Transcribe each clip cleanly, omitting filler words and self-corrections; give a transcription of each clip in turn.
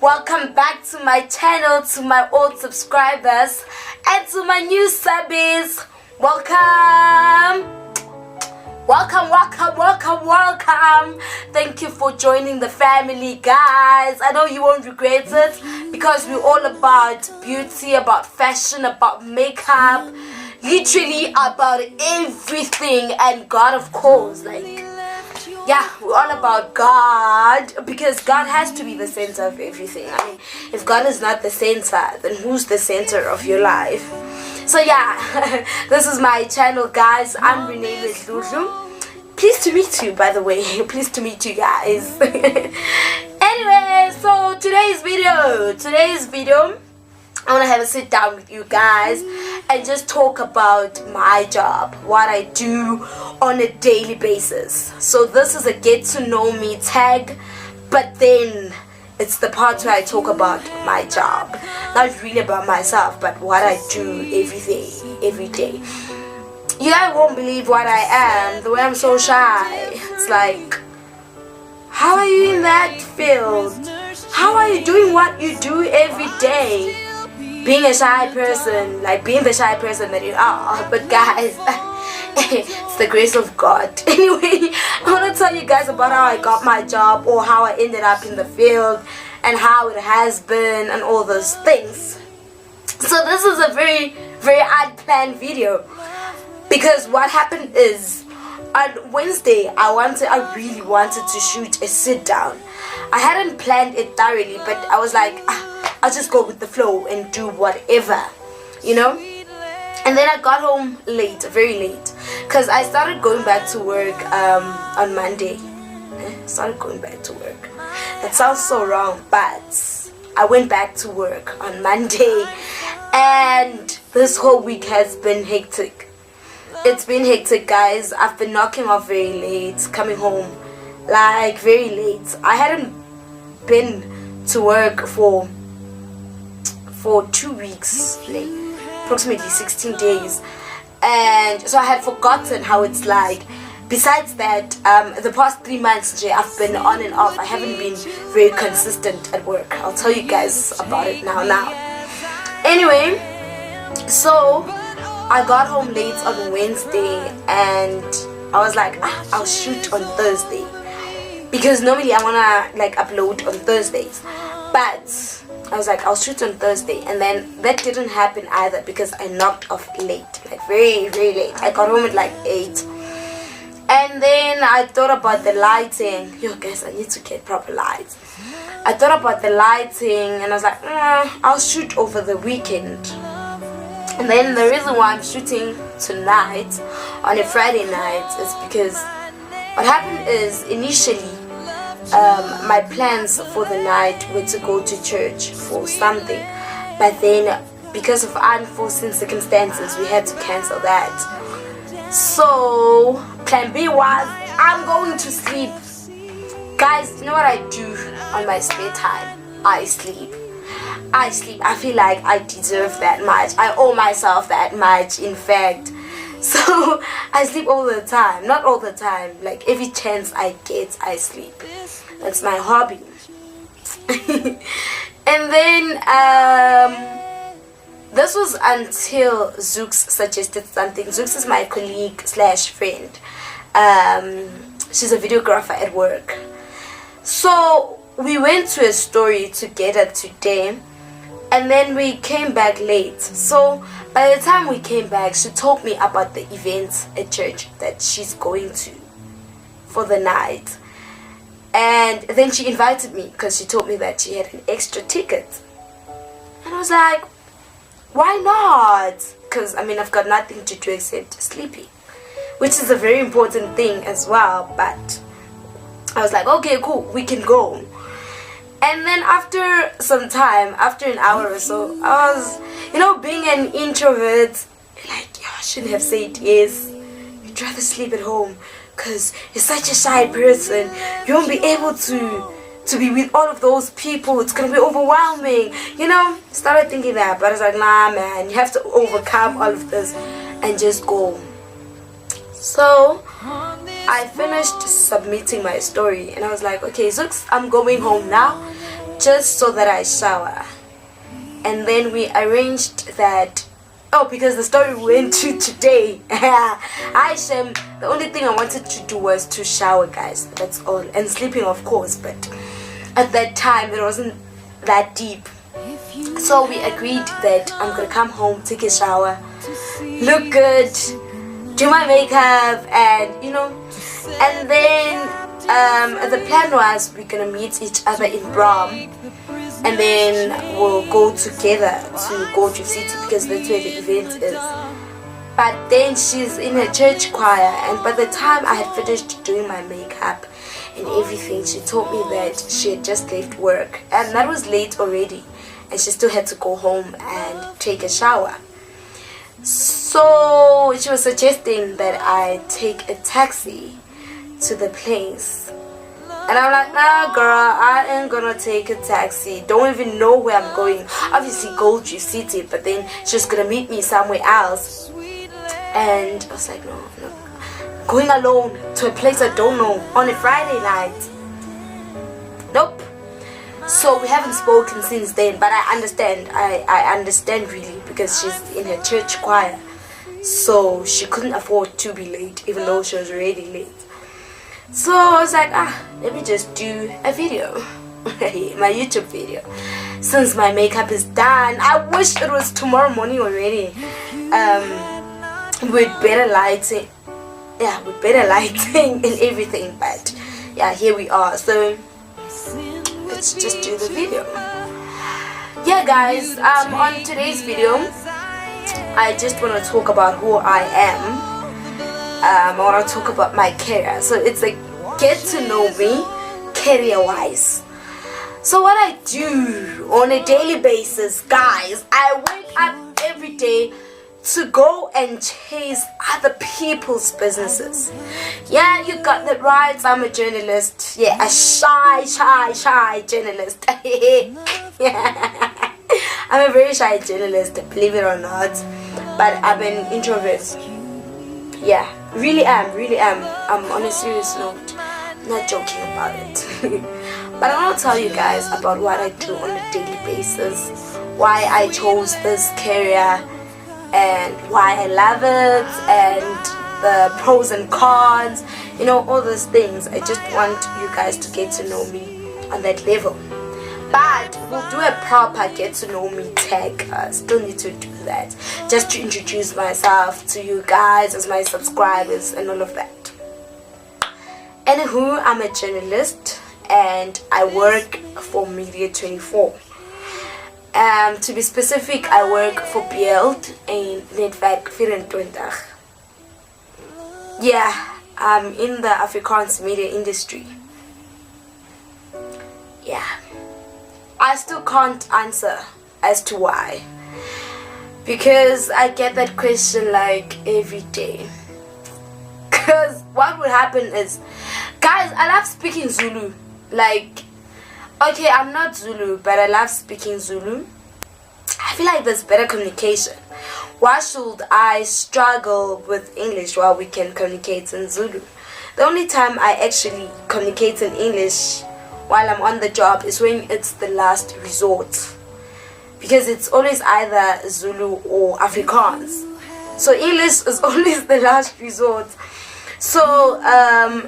Welcome back to my channel, to my old subscribers and to my new subbies. Welcome. Thank you for joining the family, guys. I know you won't regret it because we're all about beauty, about fashion, about makeup, literally about everything, and God, of course. Yeah, we're all about God because God has to be the center of everything. I mean, if God is not the center, then who's the center of your life? So yeah, this is my channel, guys. I'm Renee with Lulu. Pleased to meet you, by the way. Pleased to meet you guys. Anyway, so today's video, I want to have a sit down with you guys and just talk about my job, what I do on a daily basis. So this is a get to know me tag, but then it's the part where I talk about my job, not really about myself, but what I do every day. You guys won't believe what I am, the way I'm so shy. It's like, how are you in that field? How are you doing what you do every day? Being a shy person, like being the shy person that you are. But guys, it's the grace of God. Anyway, I want to tell you guys about how I got my job, or how I ended up in the field, and how it has been, and all those things. So this is a very unplanned video, because what happened is, on Wednesday I really wanted to shoot a sit down. I hadn't planned it thoroughly, but I was like, I'll just go with the flow and do whatever, you know. And then I got home late, very late, because I started going back to work on Monday. Started going back to work. That sounds so wrong, but I went back to work on Monday, and this whole week has been hectic. It's been hectic, guys. I've been knocking off very late, coming home like very late. I hadn't been to work for 2 weeks, like approximately 16 days, and so I had forgotten how it's like. Besides that, the past 3 months I've been on and off. I haven't been very consistent at work. I'll tell you guys about it now. Anyway, so I got home late on Wednesday, and I was like, I'll shoot on Thursday, because normally I wanna like upload on Thursdays, but I was like, I'll shoot on Thursday. And then that didn't happen either, because I knocked off late, like very late. I got home at like 8, and then I thought about the lighting. Yo guys, I need to get proper lights. I thought about the lighting, and I was like, I'll shoot over the weekend. And then the reason why I'm shooting tonight on a Friday night is because what happened is, initially my plans for the night were to go to church for something, but then because of unforeseen circumstances we had to cancel that. So plan B was, I'm going to sleep. Guys, you know what I do on my spare time? I sleep. I feel like I deserve that much. I owe myself that much, in fact. So I sleep all the time. Not all the time, like every chance I get I sleep. That's my hobby. And then this was until Zooks suggested something. Zooks is my colleague slash friend. She's a videographer at work. So we went to a story together today, and then we came back late. So by the time we came back, she told me about the event at church that she's going to for the night. And then she invited me because she told me that she had an extra ticket. And I was like, why not? Because I mean, I've got nothing to do except sleeping, which is a very important thing as well. But I was like, okay, cool, we can go. And then after some time, after an hour or so, I was, being an introvert, like, I shouldn't have said yes. You'd rather sleep at home, because you're such a shy person. You won't be able to be with all of those people. It's going to be overwhelming. Started thinking that, but I was like, nah, man, you have to overcome all of this and just go. So I finished submitting my story, and I was like, okay, Zooks, I'm going home now. just so that I shower. And then we arranged that, oh, because the story went to today. The only thing I wanted to do was to shower, guys. That's all. And sleeping, of course, but at that time it wasn't that deep. So we agreed that I'm gonna come home, take a shower, look good, do my makeup, and and then the plan was we're gonna meet each other in Bram, and then we'll go together to guuuys City because that's where the event is. But then she's in a church choir, and by the time I had finished doing my makeup and everything, she told me that she had just left work, and that was late already, and she still had to go home and take a shower. So she was suggesting that I take a taxi to the place. And I'm like, nah girl, I ain't gonna take a taxi. Don't even know where I'm going. Obviously guuuys City, but then she's gonna meet me somewhere else. And I was like, no. Going alone to a place I don't know on a Friday night. Nope. So we haven't spoken since then, but I understand. I understand really, because she's in her church choir. So she couldn't afford to be late, even though she was already late. So I was like, let me just do a video. My YouTube video. Since my makeup is done, I wish it was tomorrow morning already. With better lighting. Yeah, with better lighting and everything. But yeah, here we are. So let's just do the video. Yeah guys, on today's video I just want to talk about who I am. I want to talk about my career. So it's like get to know me career wise. So what I do on a daily basis, guys, I wake up every day to go and chase other people's businesses. Yeah, you got that right. I'm a journalist. Yeah, a shy journalist. Yeah. I'm a very shy journalist, believe it or not. But I'm an introvert. Yeah, really am. I'm on a serious note, not joking about it. But I want to tell you guys about what I do on a daily basis, why I chose this career, and why I love it, and the pros and cons, all those things. I just want you guys to get to know me on that level. But we'll do a proper get to know me tag. Still need to do that, just to introduce myself to you guys as my subscribers and all of that. Anywho, I'm a journalist and I work for Media 24. To be specific, I work for Beeld in Netwerk 24. Yeah, I'm in the Afrikaans media industry. Yeah. I still can't answer as to why, because I get that question like every day. Because what would happen is, guys, I love speaking Zulu. Like, okay, I'm not Zulu, but I love speaking Zulu. I feel like there's better communication. Why should I struggle with English while we can communicate in Zulu? The only time I actually communicate in English while I'm on the job is when it's the last resort, because it's always either Zulu or Afrikaans. So English is always the last resort. So I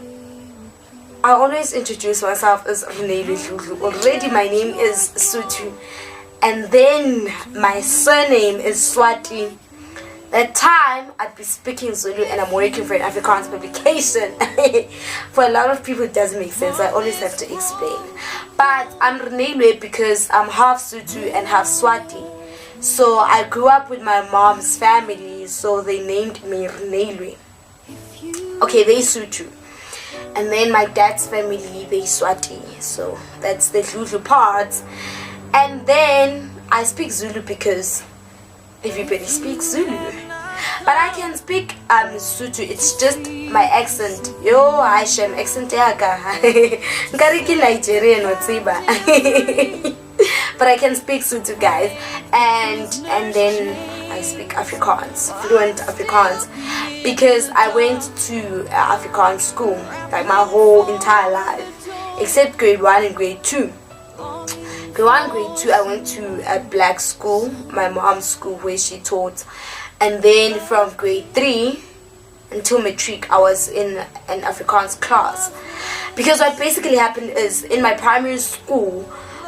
always introduce myself as Renee Zulu. Already my name is Sutu, and then my surname is Swati. That time I'd be speaking Zulu and I'm working for an Afrikaans publication. For a lot of people it doesn't make sense. I always have to explain. But I'm Renelwe because I'm half Sutu and half Swati. So I grew up with my mom's family, so they named me Renelwe. Okay, they Sutu. And then my dad's family, they Swati. So that's the Zulu part. And then I speak Zulu because everybody speaks Zulu. But I can speak Sutu. It's just my accent. Yo, Aishem accent yaka. Nkariki Nigerian whatever. But I can speak Sutu, guys. And then I speak Afrikaans, fluent Afrikaans, because I went to Afrikaans school like my whole entire life, except grade 1 and grade 2. Grade 1, grade 2, I went to a black school, my mom's school, where she taught. And then from grade 3 until matric, I was in an Afrikaans class. Because what basically happened is, in my primary school,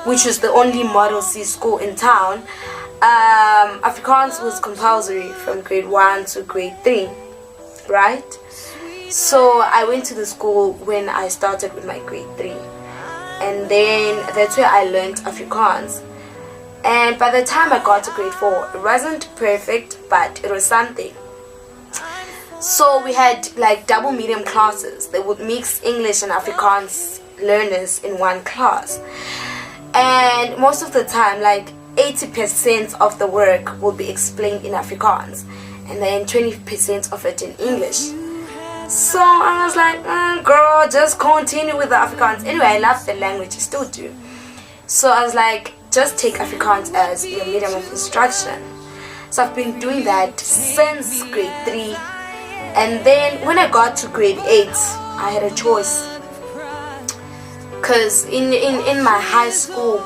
which was the only Model C school in town, Afrikaans was compulsory from grade 1 to grade 3, right? So I went to the school when I started with my grade 3. And then that's where I learned Afrikaans. And by the time I got to grade 4, it wasn't perfect, but it was something. So we had like double medium classes. They would mix English and Afrikaans learners in one class. And most of the time, like 80% of the work will be explained in Afrikaans, and then 20% of it in English. So I was like, girl, just continue with the Afrikaans. Anyway, I love the language, I still do. So I was like, just take Afrikaans as your medium of instruction. So I've been doing that since grade 3. And then when I got to grade 8, I had a choice. Because in my high school,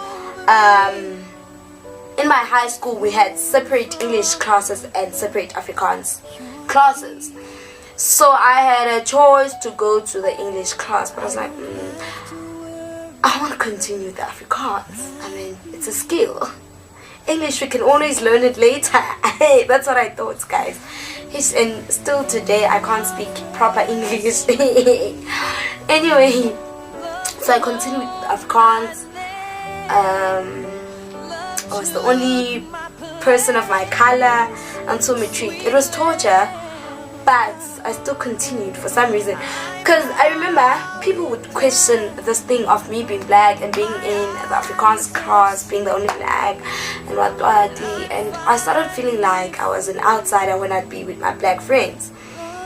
we had separate English classes and separate Afrikaans classes. So I had a choice to go to the English class, but I was like, I want to continue the Afrikaans. I mean, it's a skill. English, we can always learn it later. That's what I thought, guys. And still today, I can't speak proper English. Anyway, so I continued with Afrikaans. I was the only person of my color until matric. It was torture, but I still continued for some reason. Because I remember people would question this thing of me being black and being in the Afrikaans class, being the only black and what. And I started feeling like I was an outsider when I'd be with my black friends.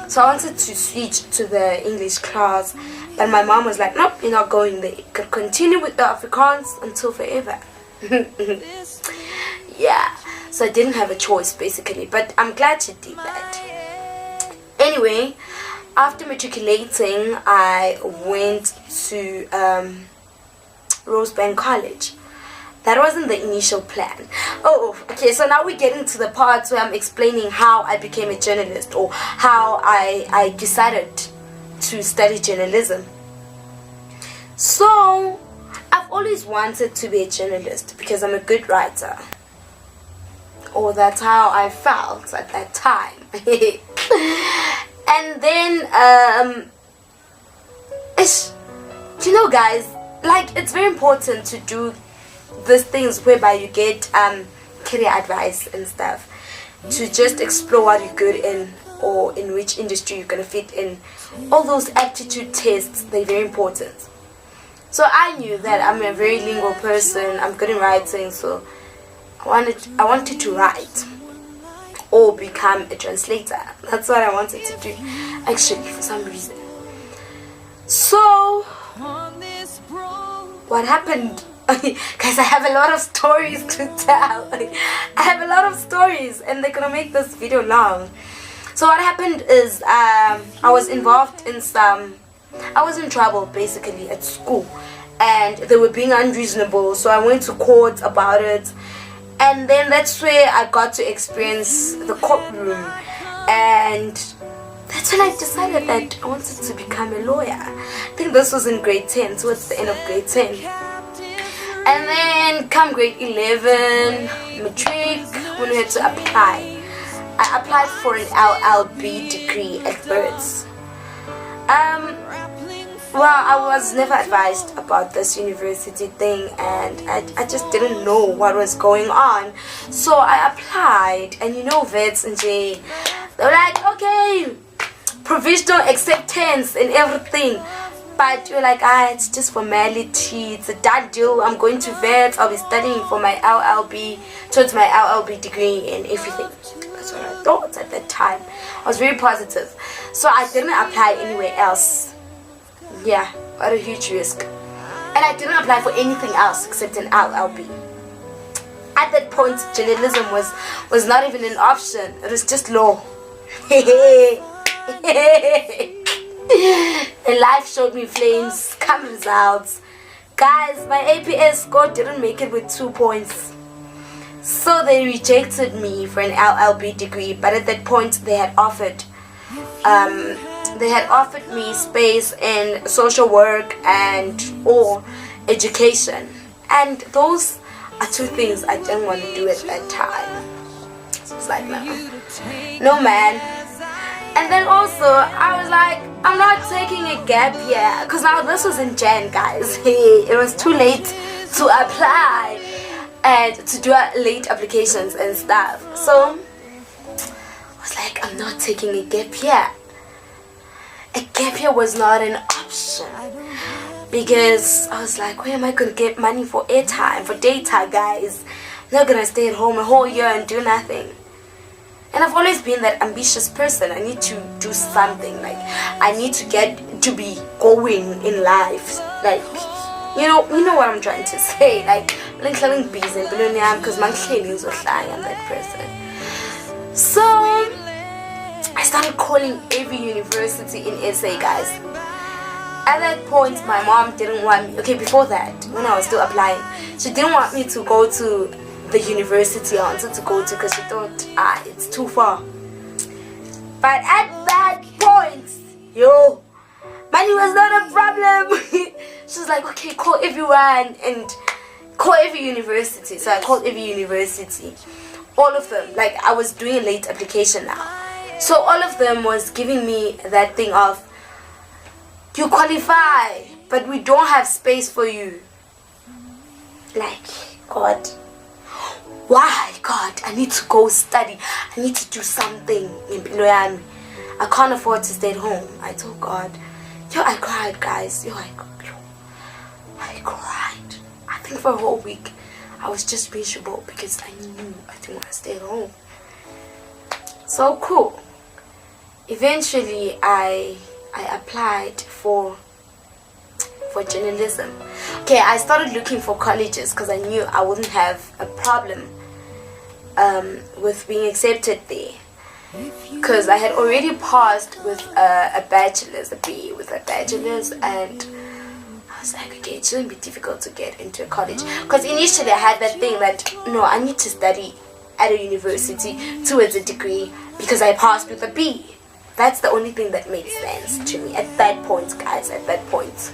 So I wanted to switch to the English class, but my mom was like, nope, you're not going there. You can continue with the Afrikaans until forever. Yeah, so I didn't have a choice basically, but I'm glad she did that. Anyway, after matriculating, I went to Rosebank College. That wasn't the initial plan. Oh, okay, so now we're getting to the part where I'm explaining how I became a journalist, or how I decided to study journalism. So I've always wanted to be a journalist because I'm a good writer, or that's how I felt at that time. And then you know, guys, like, it's very important to do these things whereby you get career advice and stuff, to just explore what you're good in, or in which industry you're gonna fit in. All those aptitude tests, they're very important. So I knew that I'm a very lingual person, I'm good in writing, so I wanted to write or become a translator. That's what I wanted to do, actually, for some reason. So what happened? Guys, I have a lot of stories to tell. I have a lot of stories, and they're gonna make this video long. So what happened is, I was involved in I was in trouble basically at school, and they were being unreasonable, so I went to court about it. And then that's where I got to experience the courtroom, and that's when I decided that I wanted to become a lawyer. I think this was in grade 10, towards the end of grade 10. And then come grade 11, matric, when we had to apply, I applied for an LLB degree at Birds. Well, I was never advised about this university thing, and I just didn't know what was going on. So I applied, and you know, vets and J, they were like, okay, provisional acceptance and everything. But you're like, it's just formality, it's a done deal. I'm going to vets, I'll be studying for my LLB, towards my LLB degree and everything. That's what I thought at that time. I was very positive. So I didn't apply anywhere else. Yeah, what a huge risk. And I didn't apply for anything else except an LLB. At that point, journalism was not even an option. It was just law. And life showed me flames, come results, Guys, my APS score didn't make it with 2 points. So they rejected me for an LLB degree, but at that point they had offered me space in social work and or education. And those are two things I didn't want to do at that time. So it's like, no man. And then also I was like, I'm not taking a gap year, because now this was in Jan, guys. It was too late to apply and to do late applications and stuff. So I was like, I'm not taking a gap year. A gap year was not an option, because I was like, where am I going to get money for airtime, for data, guys? I'm not going to stay at home a whole year and do nothing. And I've always been that ambitious person. I need to do something. Like, I need to get to be going in life. Like, you know what I'm trying to say. Like, I'm busy because I'm that person. So I started calling every university in SA, guys. At that point, my mom didn't want me. Okay, before that, when I was still applying, she didn't want me to go to the university I wanted to go to, because she thought, it's too far. But at that point, money was not a problem. She was like, okay, call everyone and call every university. So I called every university, all of them. Like, I was doing a late application now, so all of them was giving me that thing of, you qualify, but we don't have space for you. Like, God, why? God, I need to go study. I need to do something in Piloyami. I can't afford to stay at home. I told God. I cried, guys. I cried. I think for a whole week I was just miserable because I knew I didn't want to stay at home. So cool. Eventually I applied for journalism. Okay, I started looking for colleges because I knew I wouldn't have a problem with being accepted there, because I had already passed with a bachelor's, a BA with a bachelor's, and I was like, okay, it shouldn't be difficult to get into a college, because initially I had that thing that, no, I need to study at a university towards a degree because I passed with a B. That's the only thing that made sense to me at that point, guys, at that point.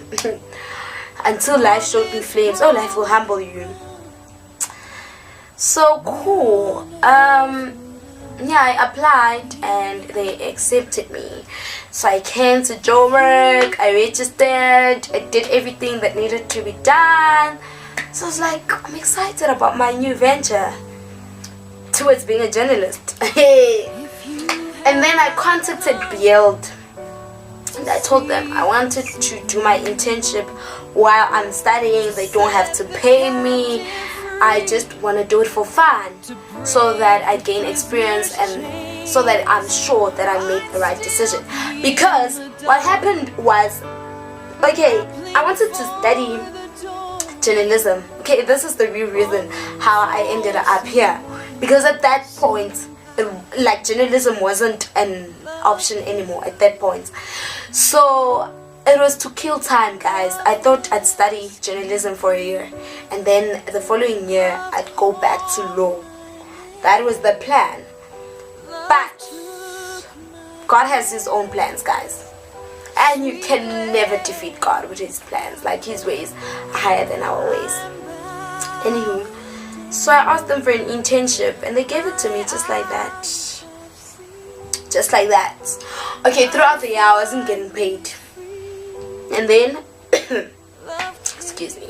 Until life showed me flames. Oh, life will humble you. So cool. I applied and they accepted me. So I came to Joburg, I registered, I did everything that needed to be done. So I was like, I'm excited about my new venture towards being a journalist. And then I contacted Build and I told them I wanted to do my internship while I'm studying. They don't have to pay me. I just want to do it for fun, so that I gain experience and so that I'm sure that I made the right decision. Because what happened was, okay, I wanted to study journalism. Okay, this is the real reason how I ended up here. Because at that point, like, journalism wasn't an option anymore at that point. So it was to kill time, guys. I thought I'd study journalism for a year and then the following year I'd go back to law. That was the plan. But God has his own plans, guys, and you can never defeat God with his plans. Like, his ways are higher than our ways. Anywho, so I asked them for an internship and they gave it to me just like that. Just like that. Okay, throughout the year I wasn't getting paid. And then excuse me.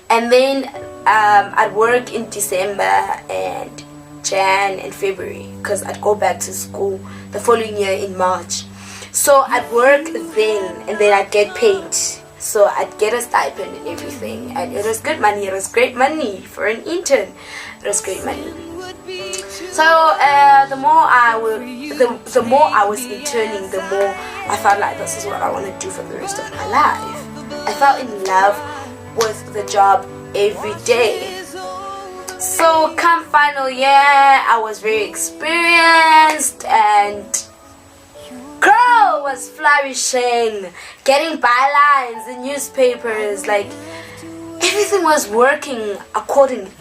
And then I'd work in December and Jan and February, because I'd go back to school the following year in March. So I'd work then and then I'd get paid. So I'd get a stipend and everything, and it was good money. It was great money for an intern. It was great money. So the more I was interning, the more I felt like this is what I want to do for the rest of my life. I fell in love with the job every day. So come final year, I was very experienced and girl was flourishing, getting bylines in newspapers. Like, everything was working accordingly.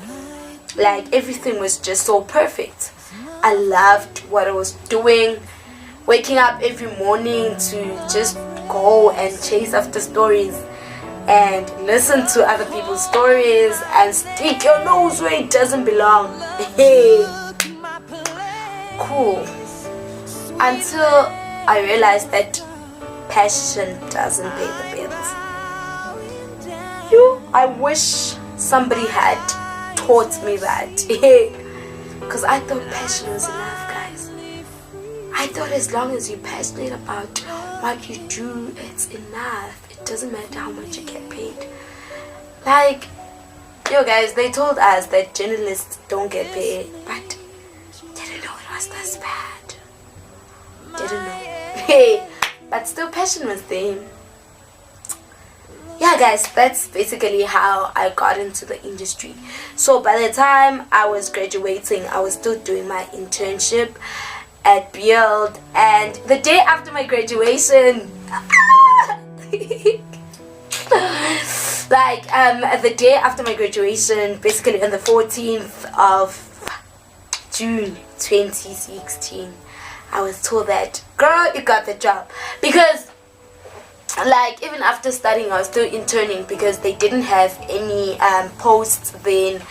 Like everything was just so perfect. I loved what I was doing. Waking up every morning to just go and chase after stories and listen to other people's stories and stick your nose where it doesn't belong. Hey, cool. Until I realized that passion doesn't pay the bills. I wish somebody had taught me that. Because I thought passion was enough, guys. I thought as long as you're passionate about what you do, it's enough. It doesn't matter how much you get paid. Like, guys, they told us that journalists don't get paid, but didn't know it was this bad. Didn't know. But still, passion was there. Yeah, guys, that's basically how I got into the industry. So by the time I was graduating, I was still doing my internship at Build, and the day after my graduation, the day after my graduation, basically on the 14th of June 2016, I was told that, girl, you got the job. Because like even after studying, I was still interning because they didn't have any posts then,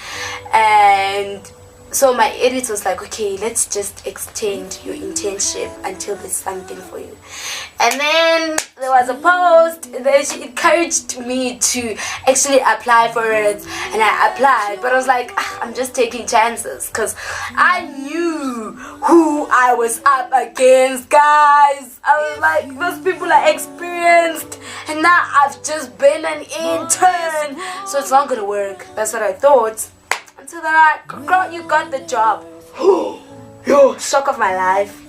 and so my editor was like, okay, let's just extend your internship until there's something for you. And then there was a post, and then she encouraged me to actually apply for it, and I applied. But I was like, I'm just taking chances because I knew who I was up against, guys. I was like, those people are experienced, and now I've just been an intern, so it's not gonna work. That's what I thought. Until they're like, girl, you got the job. Shock of my life.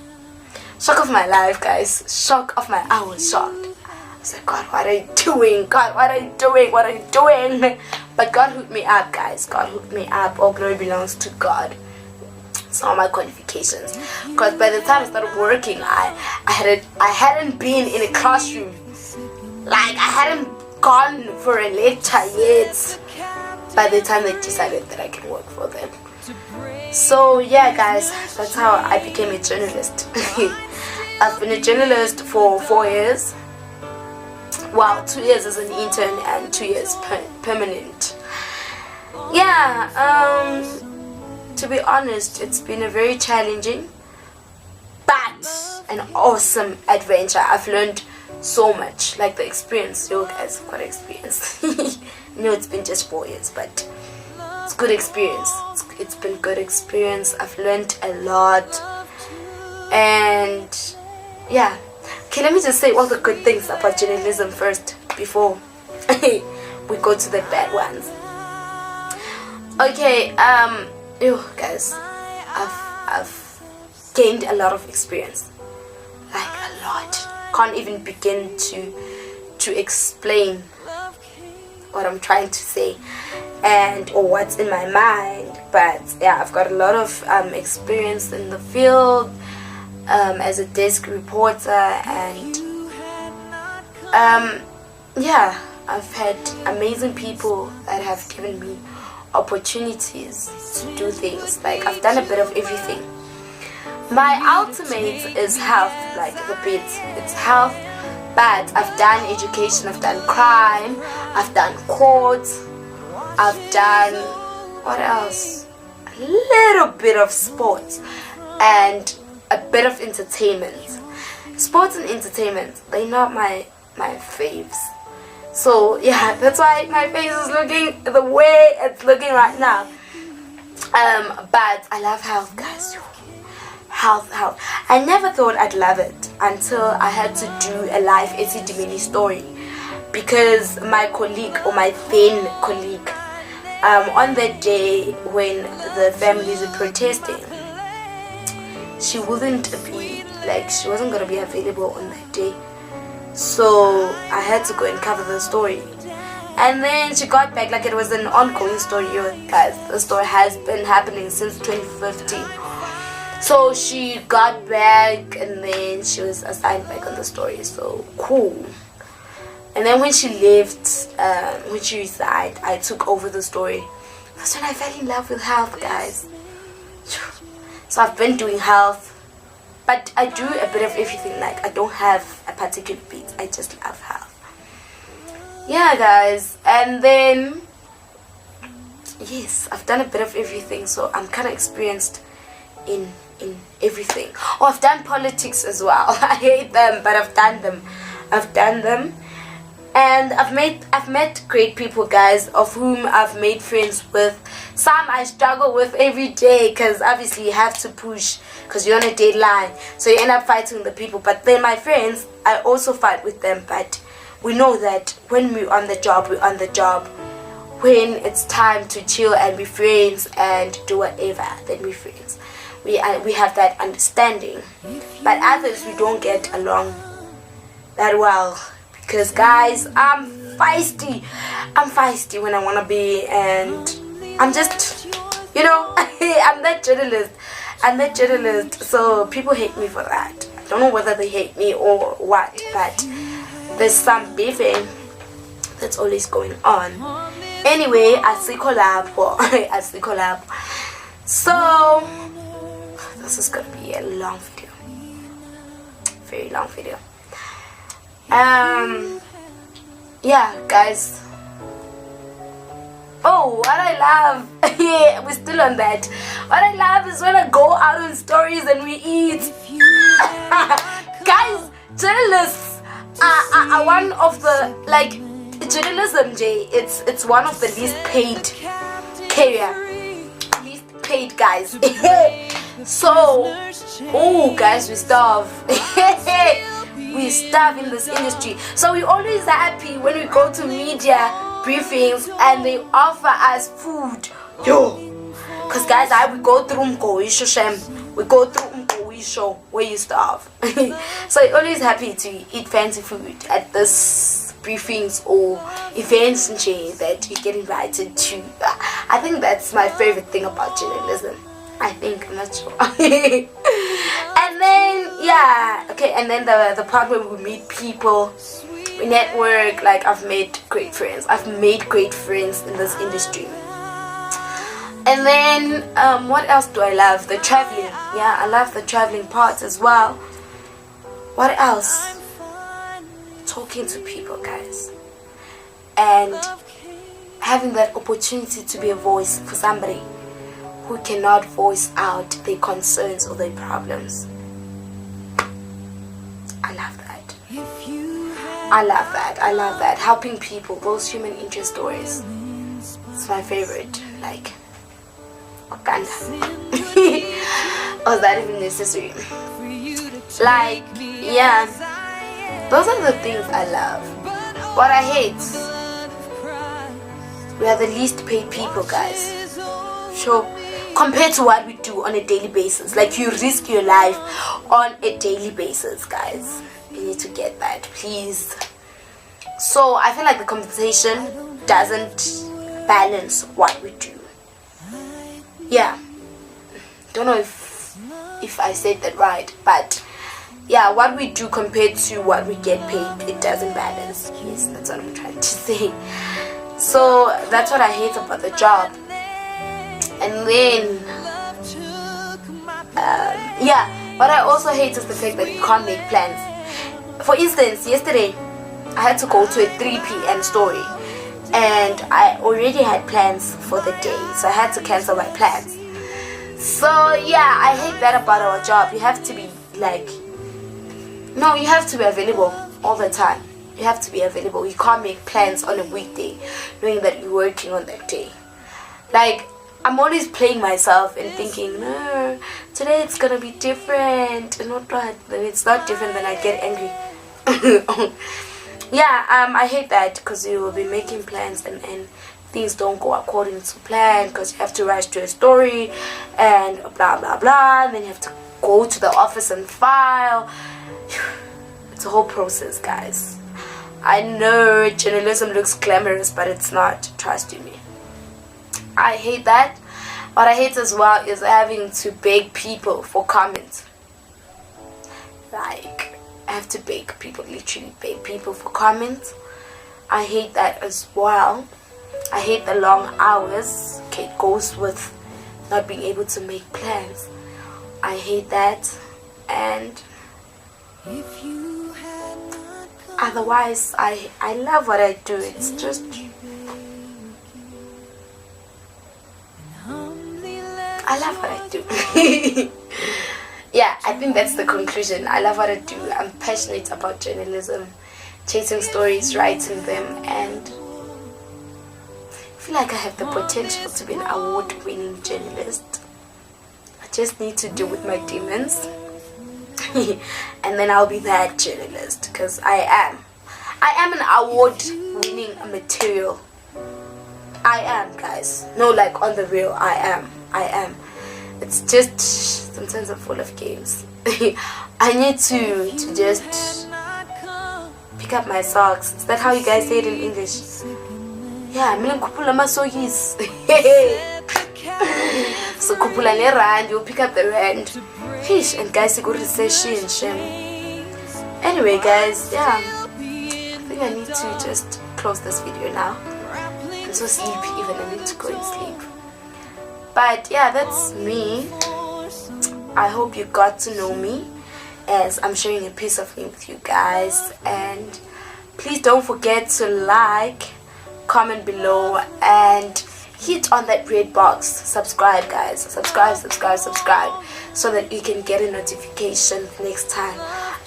Shock of my life, guys. Shock of my, I was shocked. I was like, God, what are you doing? God, what are you doing? What are you doing? But God hooked me up, guys. God hooked me up. All glory belongs to God. It's not my qualifications. Because by the time I started working, I hadn't been in a classroom. Like, I hadn't gone for a lecture yet. By the time they decided that I can work for them. So yeah, guys, that's how I became a journalist. I've been a journalist for 4 years. Well, 2 years as an intern and 2 years permanent. Yeah, to be honest, it's been a very challenging but an awesome adventure. I've learned so much, like the experience. You guys have got experience. It's been just 4 years, but it's good experience. It's been good experience. I've learned a lot, and yeah. Okay, let me just say all the good things about journalism first before we go to the bad ones. Okay, guys, I've gained a lot of experience, like a lot. Can't even begin to explain what I'm trying to say or what's in my mind. But yeah, I've got a lot of experience in the field as a desk reporter, and yeah, I've had amazing people that have given me opportunities to do things. Like, I've done a bit of everything. My ultimate is health, like the bit. It's health, but I've done education, I've done crime, I've done courts, I've done, what else? A little bit of sports and a bit of entertainment. Sports and entertainment, they're not my faves. So yeah, that's why my face is looking the way it's looking right now. But I love health, guys. Health. I never thought I'd love it until I had to do a live Esidimeni story, because my colleague, or my then colleague, on that day when the families were protesting, she wouldn't be, like, she wasn't going to be available on that day. So I had to go and cover the story. And then she got back, like it was an ongoing story. Guys, the story has been happening since 2015. So she got back and then she was assigned back on the story. So cool. And then when she left, when she resigned, I took over the story. That's when I fell in love with health, guys. So I've been doing health, but I do a bit of everything. Like, I don't have a particular beat, I just love health. Yeah, guys. And then yes, I've done a bit of everything, so I'm kind of experienced in everything. Oh, I've done politics as well. I hate them, but I've done them. And I've met great people, guys, of whom I've made friends with. Some I struggle with every day, because obviously you have to push because you're on a deadline, so you end up fighting the people. But then my friends, I also fight with them, but we know that when we're on the job, we're on the job. When it's time to chill and be friends and do whatever, then we're friends. We have that understanding. But others, we don't get along that well, because guys, I'm feisty when I want to be, and I'm just, you know, I'm that journalist, so people hate me for that. I don't know whether they hate me or what, but there's some beefing that's always going on. Anyway, I see collab. So this is gonna be a long video, very long video. Yeah, guys. Oh, what I love, yeah, we're still on that. What I love is when I go out on stories and we eat. Guys, journalists are one of the, like, journalism, Jay, it's one of the least paid guys. So, oh guys, we starve. We starve in this industry. So we're always happy when we go to media briefings and they offer us food. Yo, because guys, we go through show where you starve. So you're always happy to eat fancy food at this briefings or events and shit that you get invited to. I think that's my favorite thing about journalism. I'm not sure. And then yeah, okay, and then the part where we meet people, we network. Like, I've made great friends in this industry. And then what else do I love? The traveling. Yeah, I love the traveling part as well. What else? Talking to people, guys, and having that opportunity to be a voice for somebody who cannot voice out their concerns or their problems. I love that. Helping people, those human interest stories, it's my favorite. Like, Wakanda. Was that even necessary? Like, yeah, those are the things I love. What I hate, we are the least paid people, guys. So compared to what we do on a daily basis, like, you risk your life on a daily basis, guys. You need to get that, please. So I feel like the compensation doesn't balance what we do. Yeah, don't know if I said that right, but yeah, what we do compared to what we get paid, it doesn't balance. Yes, that's what I'm trying to say. So that's what I hate about the job. And then yeah, what I also hate is the fact that you can't make plans. For instance, yesterday I had to go to a 3 p.m. story, and I already had plans for the day, so I had to cancel my plans. So yeah, I hate that about our job. You have to be like, no, you have to be available all the time. You have to be available. You can't make plans on a weekday knowing that you're working on that day. Like, I'm always playing myself and thinking, no, today it's gonna be different. And not right. Then it's not different, then I get angry. Yeah, I hate that, because you will be making plans and things don't go according to plan, because you have to rush to a story and blah blah blah, and then you have to go to the office and file. It's a whole process, guys. I know journalism looks glamorous, but it's not, trust you me. I hate that. What I hate as well is having to beg people for comments. Like, I have to beg people, literally beg people for comments. I hate that as well. I hate the long hours. Okay, it goes with not being able to make plans. I hate that. And otherwise, I love what I do. It's just, I love what I do. Yeah, I think that's the conclusion. I love what I do. I'm passionate about journalism, chasing stories, writing them, and I feel like I have the potential to be an award-winning journalist. I just need to deal with my demons. And then I'll be that journalist, because I am an award-winning material. I am, guys. No, like on the real, I am. It's just sometimes I'm full of games. I need to just pick up my socks. Is that how you guys say it in English? Yeah, I'm in kupula masogis. So kupula ne rand, you pick up the rand. Fish and guys, you go recession. Anyway, guys, yeah, I think I need to just close this video now. I'm so sleepy, even I need to go and sleep. But yeah, that's me. I hope you got to know me as I'm sharing a piece of me with you guys. And please don't forget to like, comment below, and hit on that red box. Subscribe, guys. Subscribe, so that you can get a notification next time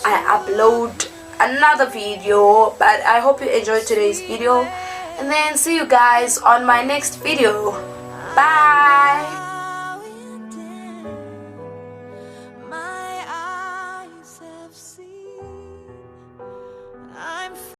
I upload another video. But I hope you enjoyed today's video, and then see you guys on my next video. Bye.